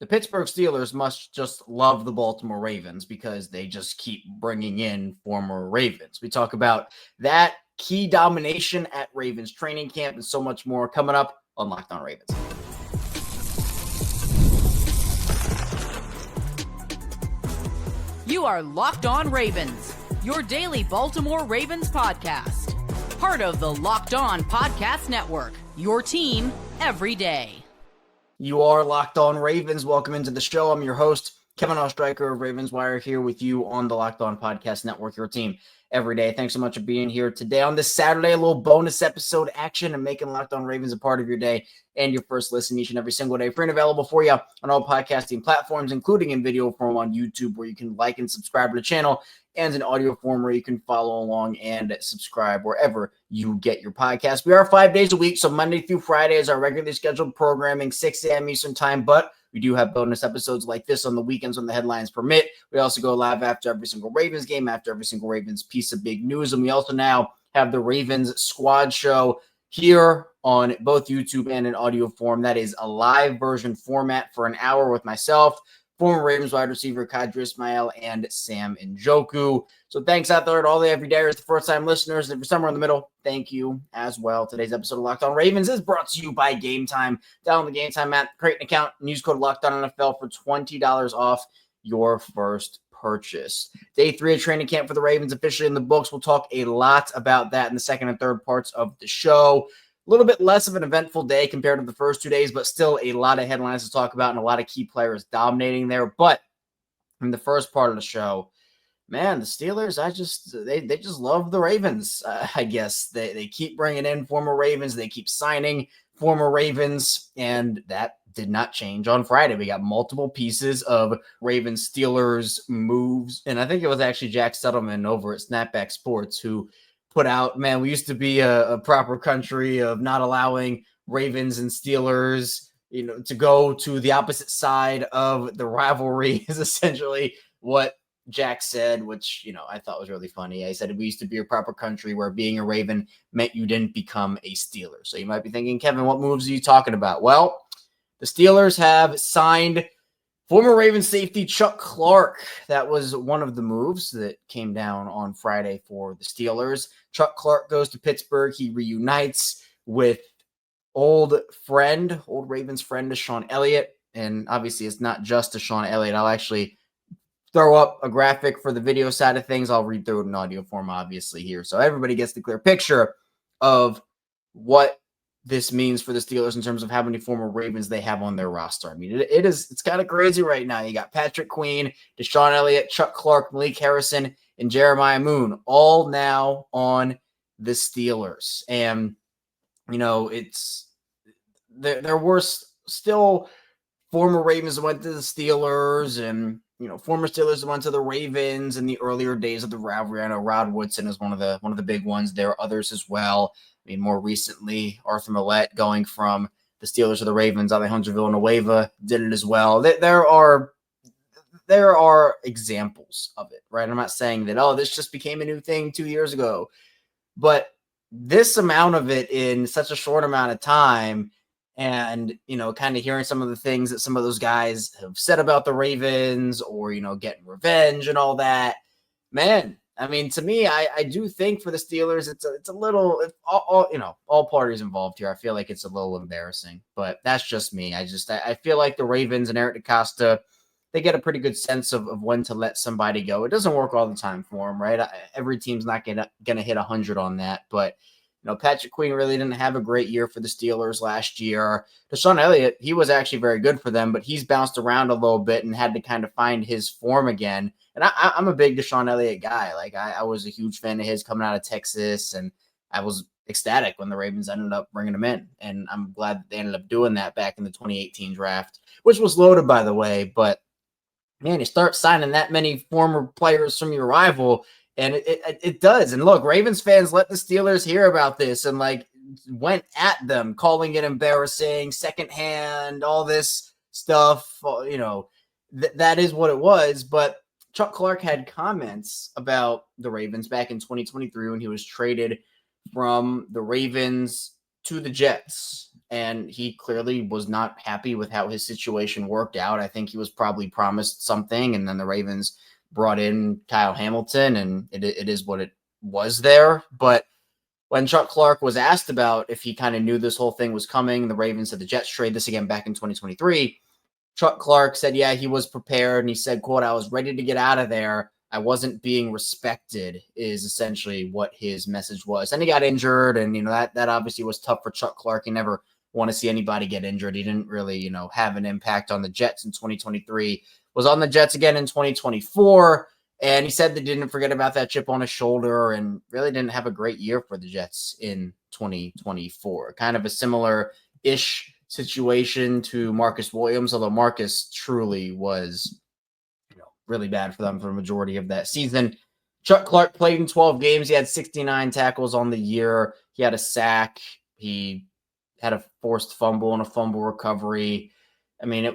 The Pittsburgh Steelers must just love the Baltimore Ravens because they just keep bringing in former Ravens. We talk about that, key domination at Ravens training camp, and so much more coming up on Locked On Ravens. You are Locked On Ravens, your daily Baltimore Ravens podcast. Part of the Locked On Podcast Network, your team every day. You are Locked On Ravens. Welcome into the show. I'm your host, Kevin Oestreicher of Ravens Wire, here with you on the Locked On Podcast Network, your team every day. Thanks so much for being here today on this Saturday, a little bonus episode action and making Locked On Ravens a part of your day and your first listen each and every single day. Free and available for you on all podcasting platforms, including in video form on YouTube, where you can like and subscribe to the channel, and in audio form where you can follow along and subscribe wherever you get your podcast. We are 5 days a week, so Monday through Friday is our regularly scheduled programming, 6 a.m. Eastern time, but we do have bonus episodes like this on the weekends when the headlines permit. We also go live after every single Ravens game, after every single Ravens piece of big news, and we also now have the Ravens Squad Show here on both YouTube and in audio form. That is a live version format for an hour with myself, former Ravens wide receiver Kadri Ismail, and Sam Njoku. So thanks out there to all the everydayers, the first-time listeners, and if you're somewhere in the middle, thank you as well. Today's episode of Locked On Ravens is brought to you by Gametime. Download the Gametime app, create an account, and use code LOCKEDONNFL for $20 off your first purchase. Day 3 of training camp for the Ravens officially in the books. We'll talk a lot about that in the second and third parts of the show. A little bit less of an eventful day compared to the first 2 days, but still a lot of headlines to talk about and a lot of key players dominating there. But in the first part of the show, man, the Steelers, they just love the Ravens. I guess they keep bringing in former Ravens. They keep signing former Ravens, and that did not change on Friday. We got multiple pieces of Ravens Steelers moves, and I think it was actually Jack Settleman over at Snapback Sports who put out, man, we used to be a proper country of not allowing Ravens and Steelers, to go to the opposite side of the rivalry is essentially what Jack said, which, I thought was really funny. I said we used to be a proper country where being a Raven meant you didn't become a Steeler. So you might be thinking, Kevin, what moves are you talking about? Well, the Steelers have signed former Ravens safety Chuck Clark. That was one of the moves that came down on Friday for the Steelers. Chuck Clark goes to Pittsburgh. He reunites with old Ravens friend, Deshaun Elliott. And obviously it's not just Deshaun Elliott. I'll actually throw up a graphic for the video side of things. I'll read through it in audio form, obviously, here. So everybody gets the clear picture of what this means for the Steelers in terms of how many former Ravens they have on their roster. I mean, it's kind of crazy right now. You got Patrick Queen, Deshaun Elliott, Chuck Clark, Malik Harrison, and Jeremiah Moon, all now on the Steelers. And, there were still former Ravens that went to the Steelers, and former Steelers that went to the Ravens in the earlier days of the rivalry. I know Rod Woodson is one of the big ones. There are others as well. I mean, more recently, Arthur Millette going from the Steelers to the Ravens. Alejandro Villanueva did it as well. There are examples of it, right? I'm not saying that, this just became a new thing 2 years ago. But this amount of it in such a short amount of time, and, kind of hearing some of the things that some of those guys have said about the Ravens or, getting revenge and all that, man, I mean, to me, I do think for the Steelers, it's a little, all parties involved here. I feel like it's a little embarrassing, but that's just me. I feel like the Ravens and Eric DeCosta, they get a pretty good sense of when to let somebody go. It doesn't work all the time for them, right? Every team's not going to hit 100 on that, but Patrick Queen really didn't have a great year for the Steelers last year. Deshaun Elliott, he was actually very good for them, but he's bounced around a little bit and had to kind of find his form again. And I'm a big Deshaun Elliott guy. Like, I was a huge fan of his coming out of Texas, and I was ecstatic when the Ravens ended up bringing him in. And I'm glad that they ended up doing that back in the 2018 draft, which was loaded, by the way. But, man, you start signing that many former players from your rival, and it does. And look, Ravens fans let the Steelers hear about this and went at them, calling it embarrassing, secondhand, all this stuff. That is what it was. But Chuck Clark had comments about the Ravens back in 2023 when he was traded from the Ravens to the Jets. and he clearly was not happy with how his situation worked out. I think he was probably promised something, and then the Ravens brought in Kyle Hamilton, and it is what it was there. But when Chuck Clark was asked about if he kind of knew this whole thing was coming, the Ravens had the Jets trade this again back in 2023. Chuck Clark said, yeah, he was prepared. And he said, quote, I was ready to get out of there. I wasn't being respected is essentially what his message was. And he got injured. And, that obviously was tough for Chuck Clark. He never want to see anybody get injured. He didn't really, have an impact on the Jets in 2023, was on the Jets again in 2024. And he said they didn't forget about that chip on his shoulder and really didn't have a great year for the Jets in 2024. Kind of a similar-ish situation to Marcus Williams, although Marcus truly was really bad for them for the majority of that season. Chuck Clark played in 12 games. He had 69 tackles on the year. He had a sack. He had a forced fumble and a fumble recovery. I mean,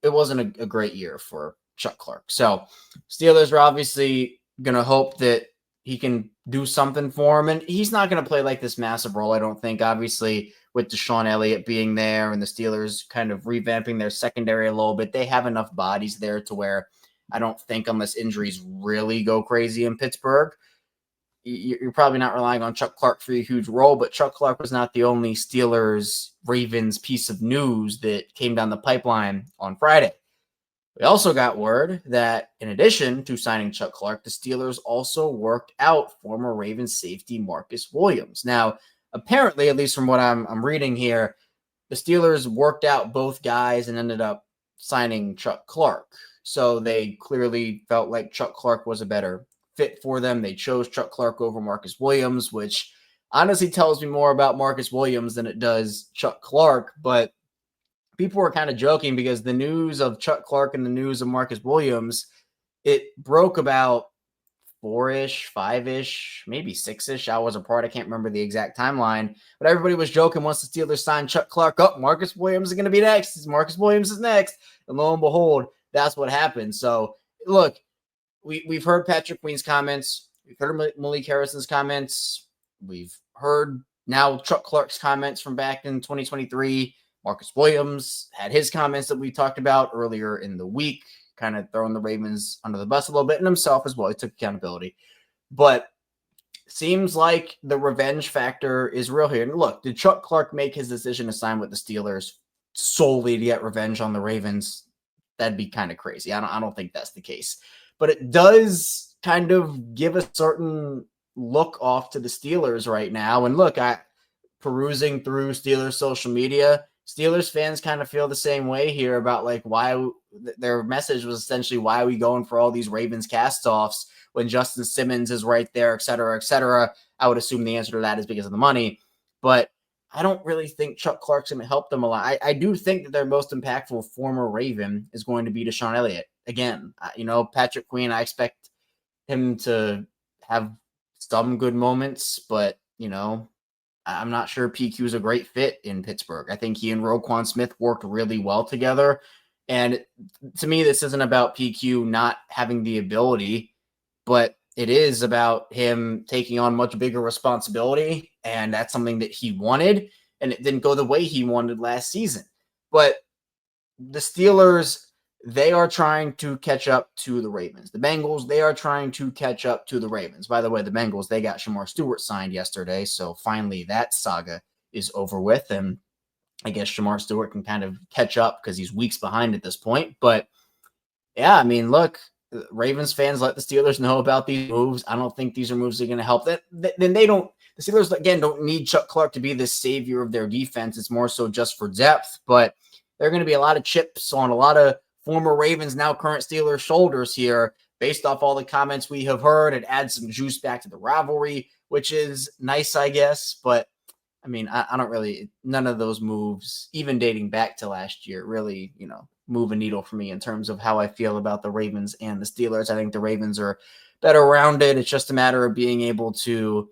it wasn't a great year for Chuck Clark. So Steelers are obviously going to hope that he can do something for him. And he's not going to play like this massive role, I don't think. Obviously, with Deshaun Elliott being there and the Steelers kind of revamping their secondary a little bit, they have enough bodies there to where I don't think, unless injuries really go crazy in Pittsburgh, you're probably not relying on Chuck Clark for a huge role. But Chuck Clark was not the only Steelers-Ravens piece of news that came down the pipeline on Friday. We also got word that in addition to signing Chuck Clark, the Steelers also worked out former Ravens safety Marcus Williams. Now, apparently, at least from what I'm reading here, the Steelers worked out both guys and ended up signing Chuck Clark. So they clearly felt like Chuck Clark was a better fit for them. They chose Chuck Clark over Marcus Williams, which honestly tells me more about Marcus Williams than it does Chuck Clark. But people were kind of joking because the news of Chuck Clark and the news of Marcus Williams, it broke about 4-ish, 5-ish, maybe 6-ish hours apart. I can't remember the exact timeline, but everybody was joking once the Steelers signed Chuck Clark up, Marcus Williams is going to be next. Marcus Williams is next. And lo and behold, that's what happened. So look, we've heard Patrick Queen's comments. We've heard Malik Harrison's comments. We've heard now Chuck Clark's comments from back in 2023. Marcus Williams had his comments that we talked about earlier in the week, kind of throwing the Ravens under the bus a little bit, and himself as well. He took accountability. But seems like the revenge factor is real here. And look, did Chuck Clark make his decision to sign with the Steelers solely to get revenge on the Ravens? That'd be kind of crazy. I don't think that's the case. But it does kind of give a certain look off to the Steelers right now. And look, perusing through Steelers social media, Steelers fans kind of feel the same way here about like why their message was essentially, why are we going for all these Ravens cast-offs when Justin Simmons is right there, et cetera, et cetera. I would assume the answer to that is because of the money. But I don't really think Chuck Clark's going to help them a lot. I do think that their most impactful former Raven is going to be Deshaun Elliott. Again, Patrick Queen, I expect him to have some good moments, but, I'm not sure PQ is a great fit in Pittsburgh. I think he and Roquan Smith worked really well together. And to me, this isn't about PQ not having the ability, but it is about him taking on much bigger responsibility. And that's something that he wanted. And it didn't go the way he wanted last season. But the Steelers, they are trying to catch up to the Ravens. The Bengals, they are trying to catch up to the Ravens. By the way, the Bengals, they got Shamar Stewart signed yesterday. So finally that saga is over with. And I guess Shamar Stewart can kind of catch up because he's weeks behind at this point. But yeah, I mean, look, Ravens fans let the Steelers know about these moves. I don't think these are moves that are going to help. Then they don't. The Steelers, again, don't need Chuck Clark to be the savior of their defense. It's more so just for depth. But there are going to be a lot of chips on a lot of former Ravens, now current Steelers shoulders here, based off all the comments we have heard. It adds some juice back to the rivalry, which is nice, I guess. But I mean, I don't really, none of those moves, even dating back to last year, really, move a needle for me in terms of how I feel about the Ravens and the Steelers. I think the Ravens are better rounded. It's just a matter of being able to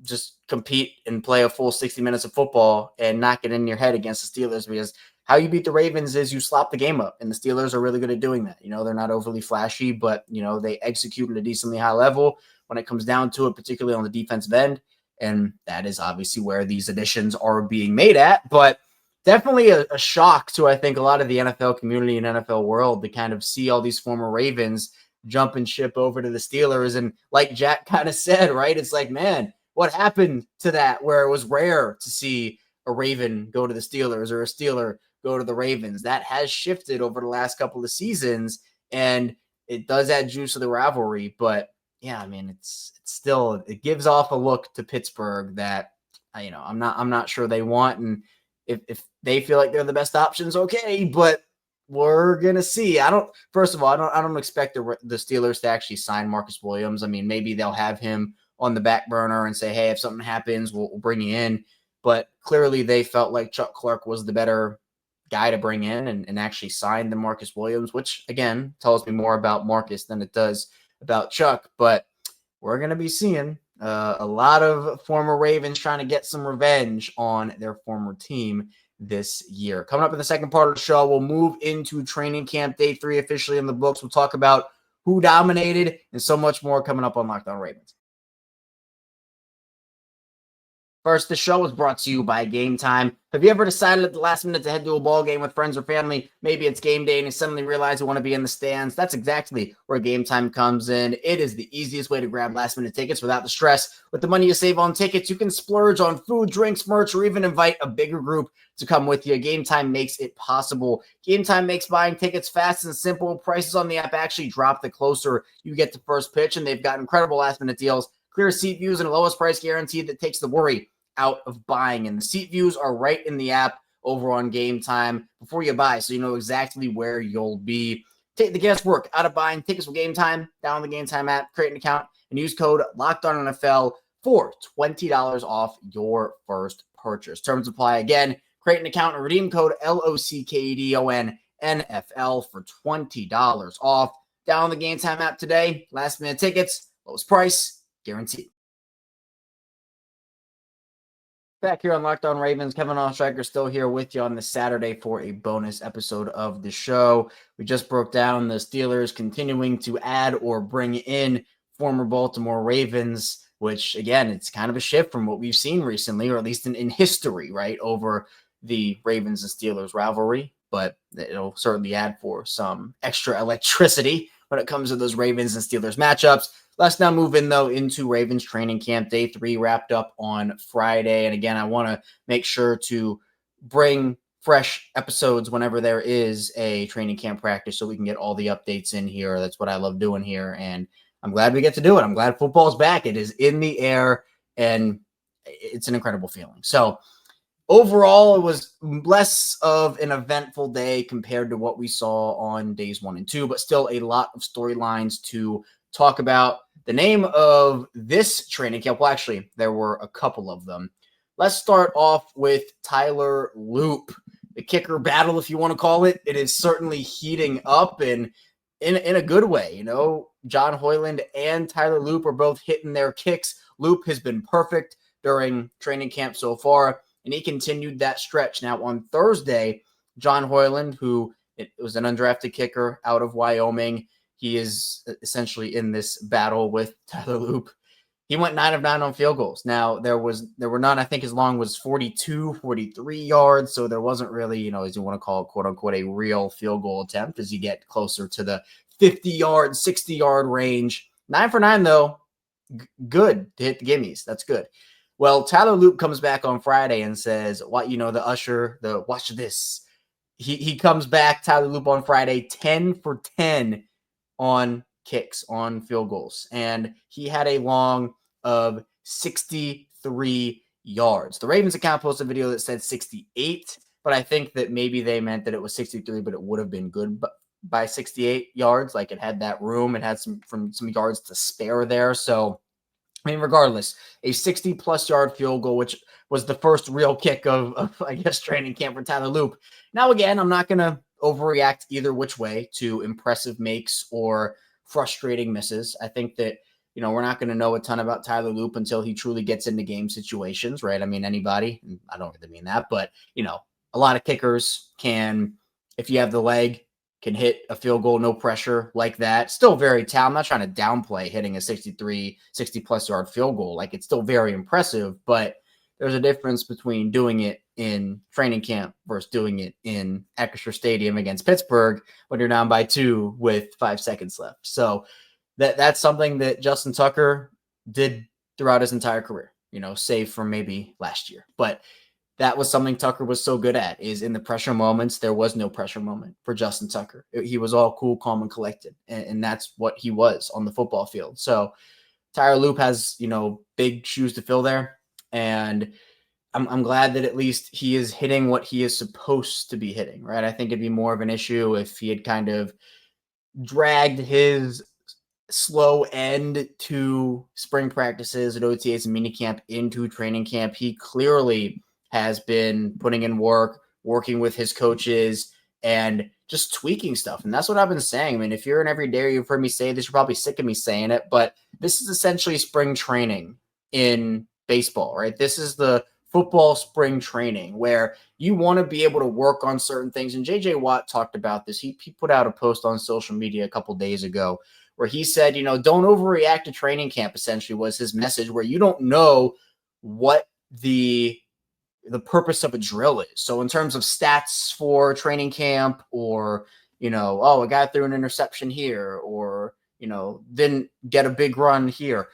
just compete and play a full 60 minutes of football and not get in your head against the Steelers, because how you beat the Ravens is you slop the game up, and the Steelers are really good at doing that. They're not overly flashy, but, they execute at a decently high level when it comes down to it, particularly on the defensive end. And that is obviously where these additions are being made at. But definitely a shock to, I think, a lot of the NFL community and NFL world to kind of see all these former Ravens jump and ship over to the Steelers. And like Jack kind of said, right, it's like, man, what happened to that where it was rare to see a Raven go to the Steelers or a Steeler go to the Ravens? That has shifted over the last couple of seasons, and it does add juice to the rivalry. But yeah, I mean, it's still, it gives off a look to Pittsburgh that, I'm not sure they want. And if they feel like they're the best options, okay, but we're gonna see. First of all, I don't expect the Steelers to actually sign Marcus Williams. I mean, maybe they'll have him on the back burner and say, hey, if something happens, we'll bring you in. But clearly they felt like Chuck Clark was the better guy to bring in and actually sign the Marcus Williams, which again tells me more about Marcus than it does about Chuck. But we're going to be seeing a lot of former Ravens trying to get some revenge on their former team this year. Coming up in the second part of the show, we'll move into training camp day 3 officially in the books. We'll talk about who dominated and so much more coming up on Locked On Ravens. First, the show is brought to you by Gametime. Have you ever decided at the last minute to head to a ball game with friends or family? Maybe it's game day and you suddenly realize you want to be in the stands. That's exactly where Gametime comes in. It is the easiest way to grab last minute tickets without the stress. With the money you save on tickets, you can splurge on food, drinks, merch, or even invite a bigger group to come with you. Gametime makes it possible. Gametime makes buying tickets fast and simple. Prices on the app actually drop the closer you get to first pitch, and they've got incredible last minute deals, clear seat views, and a lowest price guarantee that takes the worry out of buying. And the seat views are right in the app over on Gametime before you buy, so you know exactly where you'll be. Take the guesswork out of buying tickets with Gametime. Download the Gametime app, create an account, and use code LOCKEDONNFL for $20 off your first purchase. Terms apply. Again, create an account and redeem code LOCKEDONNFL for $20 off. Download the Gametime app today. Last minute tickets, lowest price, guaranteed. Back here on Locked On Ravens, Kevin Oestreicher still here with you on this Saturday for a bonus episode of the show. We just broke down the Steelers continuing to add or bring in former Baltimore Ravens, which, again, it's kind of a shift from what we've seen recently, or at least in history, right, over the Ravens and Steelers rivalry. But it'll certainly add for some extra electricity when it comes to those Ravens and Steelers matchups. Let's now move in, though, into Ravens training camp. Day 3 wrapped up on Friday. And again, I want to make sure to bring fresh episodes whenever there is a training camp practice so we can get all the updates in here. That's what I love doing here. And I'm glad we get to do it. I'm glad football's back. It is in the air, and it's an incredible feeling. So overall, it was less of an eventful day compared to what we saw on days 1 and 2, but still a lot of storylines to talk about. The name of this training camp, well, actually, there were a couple of them. Let's start off with Tyler Loop, the kicker battle, if you want to call it. It is certainly heating up, and in a good way. You know, John Hoyland and Tyler Loop are both hitting their kicks. Loop has been perfect during training camp so far, and he continued that stretch. Now, on Thursday, John Hoyland, who it was an undrafted kicker out of Wyoming, he is essentially in this battle with Tyler Loop. He went 9 of 9 on field goals. Now, there were none, I think, as long as 42, 43 yards. So there wasn't really, you know, as you want to call it, quote unquote, a real field goal attempt as you get closer to the 50-yard, 60-yard range. 9 for 9, though. Good to hit the gimmies. That's good. Well, Tyler Loop comes back on Friday and says, "What, you know, the usher, the watch this." He comes back, Tyler Loop, on Friday, 10 for 10 on kicks, on field goals. And he had a long of 63 yards. The Ravens account posted a video that said 68, but I think that maybe they meant that it was 63, but it would have been good by 68 yards. Like, it had that room. It had some yards to spare there. So, I mean, regardless, a 60-plus yard field goal, which was the first real kick of I guess, training camp for Tyler Loop. Now, again, I'm not going to overreact either which way to impressive makes or frustrating misses. I think that, you know, we're not going to know a ton about Tyler Loop until he truly gets into game situations, right? I mean, anybody, I don't really mean that, but, you know, a lot of kickers can, if you have the leg, can hit a field goal, no pressure like that. Still very talented. I'm not trying to downplay hitting a 60-plus yard field goal. Like, it's still very impressive, but there's a difference between doing it in training camp versus doing it in Acrisure Stadium against Pittsburgh when you're down by 2 with 5 seconds left. So that's something that Justin Tucker did throughout his entire career, save for maybe last year. But that was something Tucker was so good at, is in the pressure moments, there was no pressure moment for Justin Tucker. He was all cool, calm, and collected. And that's what he was on the football field. So Tyler Loop has, big shoes to fill there. And I'm glad that at least he is hitting what he is supposed to be hitting, right? I think it'd be more of an issue if he had kind of dragged his slow end to spring practices at OTAs and minicamp into training camp. He clearly has been putting in work, working with his coaches, and just tweaking stuff. And that's what I've been saying. I mean, if you're an everyday, you've heard me say this, you're probably sick of me saying it, but this is essentially spring training in baseball, right? This is the football spring training where you want to be able to work on certain things. And JJ Watt talked about this. He put out a post on social media a couple days ago where he said, don't overreact to training camp, essentially was his message, where you don't know what the purpose of a drill is. So in terms of stats for training camp, or, a guy threw an interception here, or, didn't get a big run here,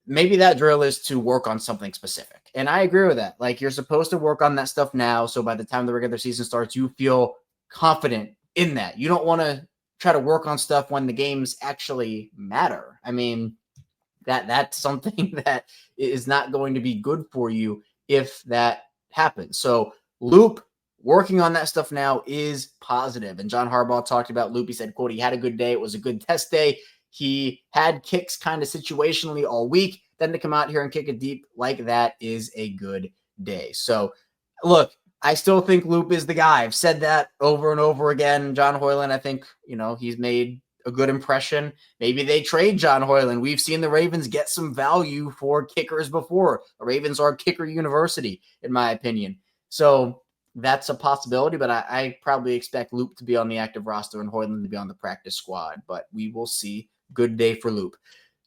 maybe that drill is to work on something specific. And I agree with that. Like, you're supposed to work on that stuff now, so by the time the regular season starts, you feel confident in that. You don't want to try to work on stuff when the games actually matter. I mean, that's something that is not going to be good for you if that happens. So Loop working on that stuff now is positive. And John Harbaugh talked about Loop. He said, quote, he had a good day. It was a good test day. He had kicks kind of situationally all week. Then to come out here and kick it deep like that is a good day. So look, I still think Loop is the guy. I've said that over and over again. John Hoyland, I think, he's made a good impression. Maybe they trade John Hoyland. We've seen the Ravens get some value for kickers before. The Ravens are kicker university, in my opinion. So that's a possibility, but I probably expect Loop to be on the active roster and Hoyland to be on the practice squad, but we will see. Good day for Loop.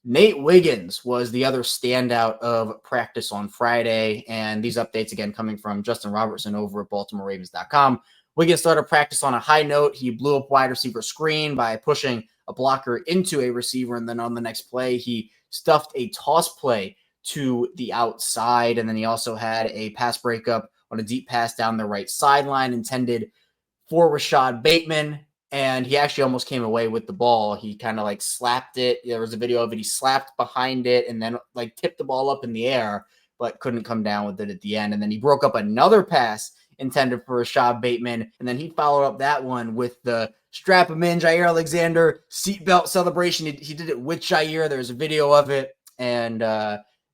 Nate Wiggins was the other standout of practice on Friday, and these updates, again, coming from Justin Robertson over at BaltimoreRavens.com. Wiggins started practice on a high note. He blew up wide receiver screen by pushing a blocker into a receiver, and then on the next play, he stuffed a toss play to the outside, and then he also had a pass breakup on a deep pass down the right sideline intended for Rashod Bateman, and he actually almost came away with the ball. He kind of slapped it. There was a video of it. He slapped behind it and then tipped the ball up in the air, but couldn't come down with it at the end. And then he broke up another pass intended for Rashod Bateman, and then he followed up that one with the strap him in, Jair Alexander seatbelt celebration. He did it with Jair. There's a video of it, and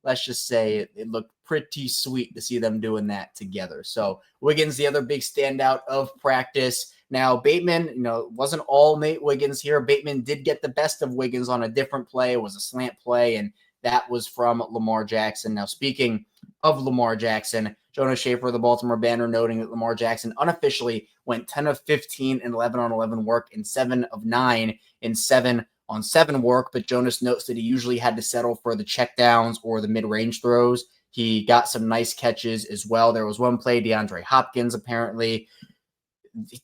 let's just say it looked pretty sweet to see them doing that together. So Wiggins, the other big standout of practice. Now, Bateman, it wasn't all Nate Wiggins here. Bateman did get the best of Wiggins on a different play. It was a slant play, and that was from Lamar Jackson. Now, speaking of Lamar Jackson, Jonas Schaefer of the Baltimore Banner noting that Lamar Jackson unofficially went 10 of 15 in 11 on 11 work and 7 of 9 in 7 on 7 work. But Jonas notes that he usually had to settle for the checkdowns or the mid-range throws. He got some nice catches as well. There was one play, DeAndre Hopkins, apparently.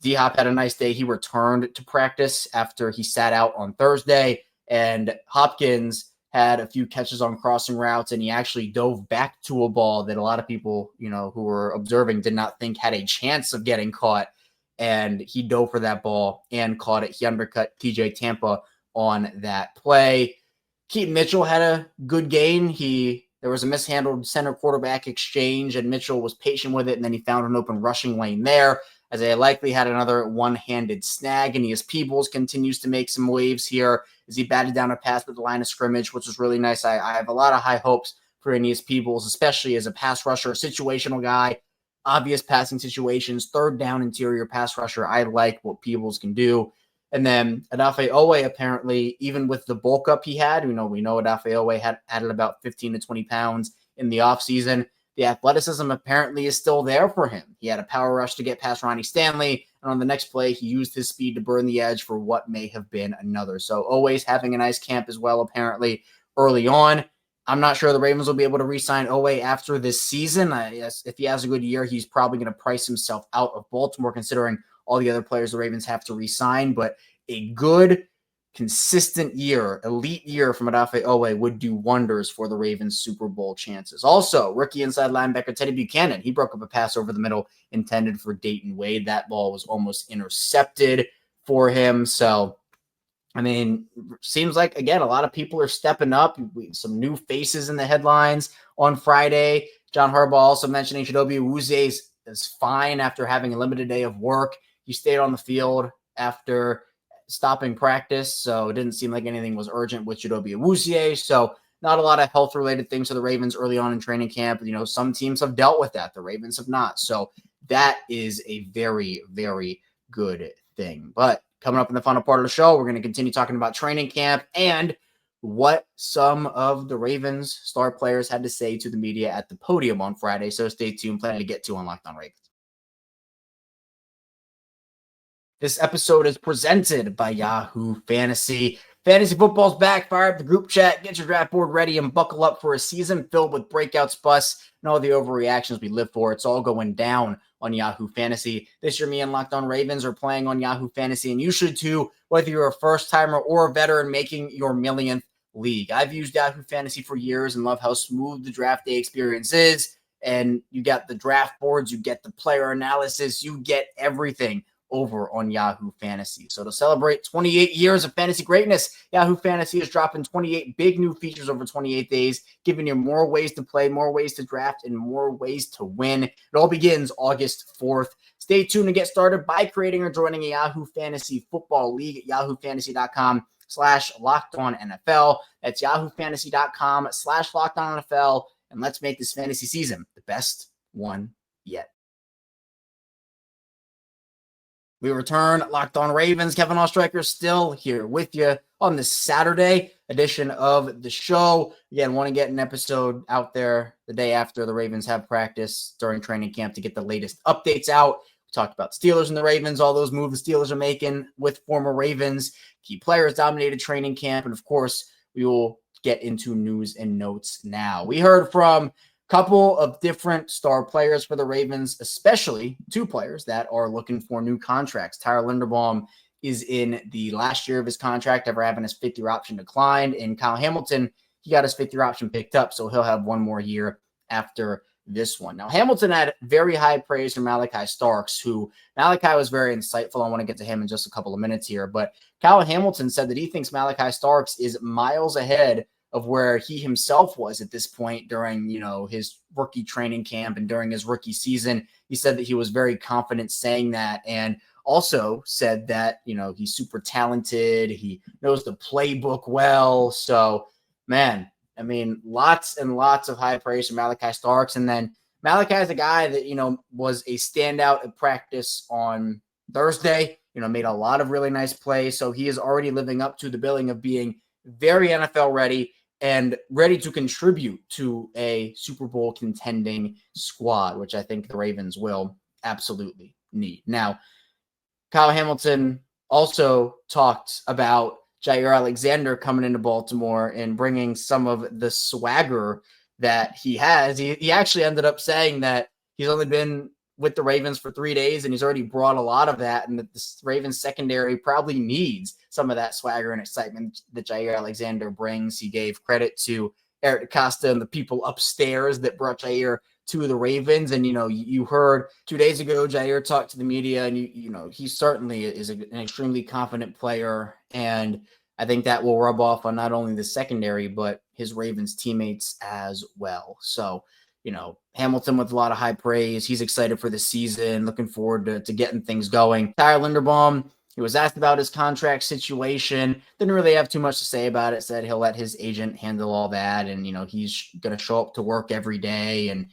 D-Hop had a nice day. He returned to practice after he sat out on Thursday, and Hopkins had a few catches on crossing routes, and he actually dove back to a ball that a lot of people, who were observing did not think had a chance of getting caught, and he dove for that ball and caught it. He undercut TJ Tampa on that play. Keaton Mitchell had a good game. There was a mishandled center quarterback exchange, and Mitchell was patient with it, and then he found an open rushing lane there. Isaiah likely had another one-handed snag, and Aeneas Peebles continues to make some waves here as he batted down a pass at the line of scrimmage, which was really nice. I have a lot of high hopes for Aeneas Peebles, especially as a pass rusher, situational guy, obvious passing situations, third down interior pass rusher. I like what Peebles can do. And then Adafe Owe, apparently, even with the bulk up he had, we know Adafe Owe had added about 15 to 20 pounds in the offseason. The athleticism apparently is still there for him. He had a power rush to get past Ronnie Stanley, and on the next play, he used his speed to burn the edge for what may have been another. So always having a nice camp as well, apparently, early on. I'm not sure the Ravens will be able to re-sign Owe after this season. Yes, if he has a good year, he's probably going to price himself out of Baltimore, considering all the other players the Ravens have to re-sign. But a good, consistent year, elite year from Odafe Owe would do wonders for the Ravens' Super Bowl chances. Also, rookie inside linebacker Teddy Buchanan, he broke up a pass over the middle intended for Dayton Wade. That ball was almost intercepted for him. So, I mean, seems like, again, a lot of people are stepping up. Some new faces in the headlines on Friday. John Harbaugh also mentioning Chidobe Awuzie is fine after having a limited day of work. He stayed on the field after stopping practice, so it didn't seem like anything was urgent with Chidobe Awuzie. So not a lot of health-related things for the Ravens early on in training camp. Some teams have dealt with that. The Ravens have not. So that is a very, very good thing. But coming up in the final part of the show, we're going to continue talking about training camp and what some of the Ravens star players had to say to the media at the podium on Friday. So stay tuned. Plenty to get to on Locked On Ravens. This episode is presented by Yahoo Fantasy. Fantasy football's back. Fire up the group chat, get your draft board ready, and buckle up for a season filled with breakouts, busts, and all the overreactions we live for. It's all going down on Yahoo Fantasy. This year, me and Locked On Ravens are playing on Yahoo Fantasy, and you should too, whether you're a first-timer or a veteran making your millionth league. I've used Yahoo Fantasy for years and love how smooth the draft day experience is. And you got the draft boards, you get the player analysis, you get everything over on Yahoo Fantasy. So to celebrate 28 years of fantasy greatness, Yahoo Fantasy is dropping 28 big new features over 28 days, giving you more ways to play, more ways to draft, and more ways to win. It all begins August 4th. Stay tuned and get started by creating or joining a Yahoo Fantasy football league at yahoofantasy.com/LockedOnNFL. That's yahoofantasy.com/LockedOnNFL. And let's make this fantasy season the best one yet. We return Locked On Ravens. Kevin Oestreicher still here with you on this Saturday edition of the show. Again, want to get an episode out there the day after the Ravens have practice during training camp to get the latest updates out. We talked about Steelers and the Ravens, all those moves the Steelers are making with former Ravens. Key players dominated training camp. And, of course, we will get into news and notes now. We heard from couple of different star players for the Ravens, especially two players that are looking for new contracts. Tyler Linderbaum is in the last year of his contract, ever having his fifth-year option declined. And Kyle Hamilton, he got his fifth-year option picked up, so he'll have one more year after this one. Now, Hamilton had very high praise from Malaki Starks, who Malaki was very insightful. I want to get to him in just a couple of minutes here. But Kyle Hamilton said that he thinks Malaki Starks is miles ahead of where he himself was at this point during, his rookie training camp and during his rookie season. He said that he was very confident saying that, and also said that, he's super talented. He knows the playbook well. So, man, I mean, lots and lots of high praise from Malaki Starks. And then Malaki is a guy that, was a standout at practice on Thursday, made a lot of really nice plays. So he is already living up to the billing of being very NFL ready and ready to contribute to a Super Bowl contending squad, which I think the Ravens will absolutely need. Now, Kyle Hamilton also talked about Jair Alexander coming into Baltimore and bringing some of the swagger that he has. He actually ended up saying that he's only been with the Ravens for 3 days, and he's already brought a lot of that, and that the Ravens secondary probably needs some of that swagger and excitement that Jair Alexander brings. He gave credit to Eric DaCosta and the people upstairs that brought Jair to the Ravens. And, you heard 2 days ago, Jair talked to the media, and, he certainly is an extremely confident player. And I think that will rub off on not only the secondary, but his Ravens teammates as well. So, Hamilton with a lot of high praise. He's excited for the season, looking forward to getting things going. Tyler Linderbaum, he was asked about his contract situation. Didn't really have too much to say about it. Said he'll let his agent handle all that. And, he's going to show up to work every day and,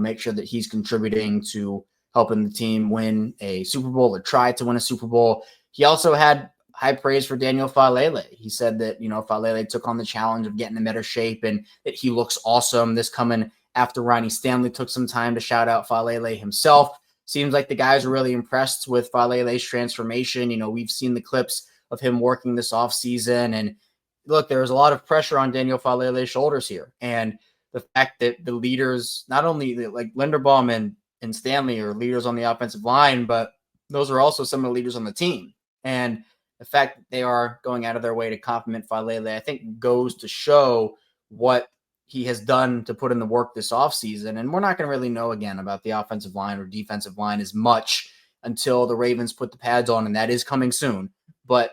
make sure that he's contributing to helping the team win a Super Bowl or try to win a Super Bowl. He also had high praise for Daniel Falele. He said that, Falele took on the challenge of getting in better shape and that he looks awesome. This coming after Ronnie Stanley took some time to shout out Falele himself. Seems like the guys are really impressed with Falele's transformation. We've seen the clips of him working this offseason, and look, there's a lot of pressure on Daniel Falele's shoulders here. And the fact that the leaders, not only like Linderbaum and Stanley are leaders on the offensive line, but those are also some of the leaders on the team. And the fact that they are going out of their way to compliment Falele, I think goes to show what he has done to put in the work this offseason. And we're not going to really know again about the offensive line or defensive line as much until the Ravens put the pads on, and that is coming soon. But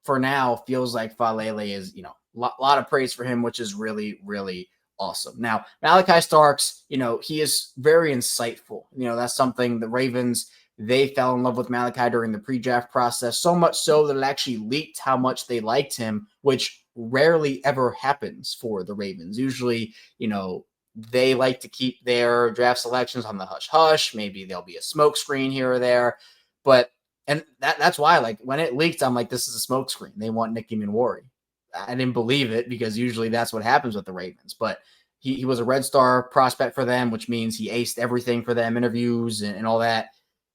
for now, feels like Falele is, a lot of praise for him, which is really, really awesome. Now, Malaki Starks, he is very insightful. That's something the Ravens, they fell in love with Malaki during the pre-draft process, so much so that it actually leaked how much they liked him, which rarely ever happens for the Ravens. Usually, they like to keep their draft selections on the hush-hush. Maybe there'll be a smoke screen here or there. And that's why, like, when it leaked, I'm like, this is a smoke screen. They want Nicky Manwari. I didn't believe it because usually that's what happens with the Ravens. But he was a Red Star prospect for them, which means he aced everything for them, interviews and all that.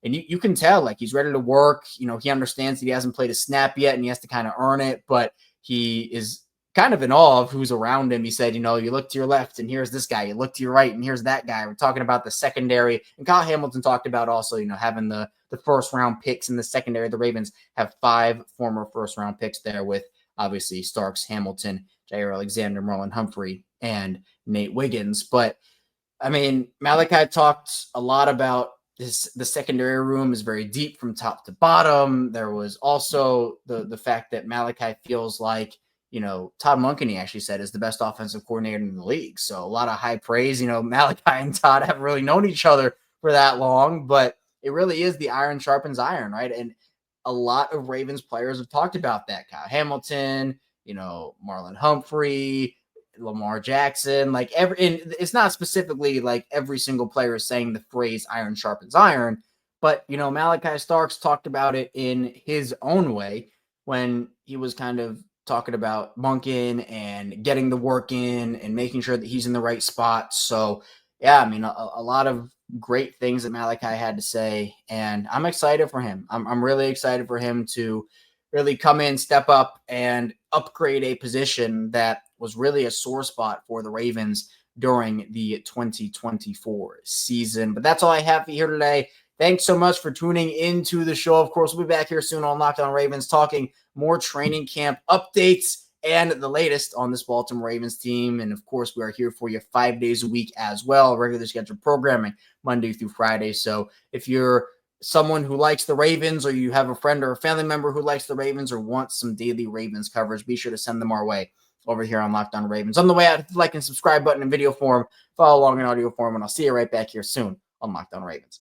And you can tell, like, he's ready to work. He understands that he hasn't played a snap yet and he has to kind of earn it. But he is kind of in awe of who's around him. He said, you look to your left and here's this guy. You look to your right and here's that guy. We're talking about the secondary. And Kyle Hamilton talked about also, having the first round picks in the secondary. The Ravens have 5 former first round picks there with obviously Starks, Hamilton, Jair Alexander, Marlon Humphrey, and Nate Wiggins. But I mean, Malaki talked a lot about the secondary room is very deep from top to bottom. There was also the fact that Malaki feels like, Todd Monkenny actually said is the best offensive coordinator in the league. So a lot of high praise. Malaki and Todd haven't really known each other for that long, but it really is the iron sharpens iron, right? And a lot of Ravens players have talked about that. Kyle Hamilton, Marlon Humphrey, Lamar Jackson, and it's not specifically like every single player is saying the phrase iron sharpens iron, but, Malaki Starks talked about it in his own way when he was kind of talking about Monken and getting the work in and making sure that he's in the right spot. So, yeah, I mean, a lot of great things that Malaki had to say, and I'm excited for him. I'm really excited for him to really come in, step up, and upgrade a position that was really a sore spot for the Ravens during the 2024 season. But that's all I have for you here today. Thanks so much for tuning into the show. Of course, we'll be back here soon on Locked On Ravens talking more training camp updates and the latest on this Baltimore Ravens team. And of course, we are here for you 5 days a week as well, regular scheduled programming Monday through Friday. So if you're someone who likes the Ravens, or you have a friend or a family member who likes the Ravens or wants some daily Ravens coverage, be sure to send them our way over here on Locked On Ravens. On the way out, hit the like and subscribe button in video form, follow along in audio form, and I'll see you right back here soon on Locked On Ravens.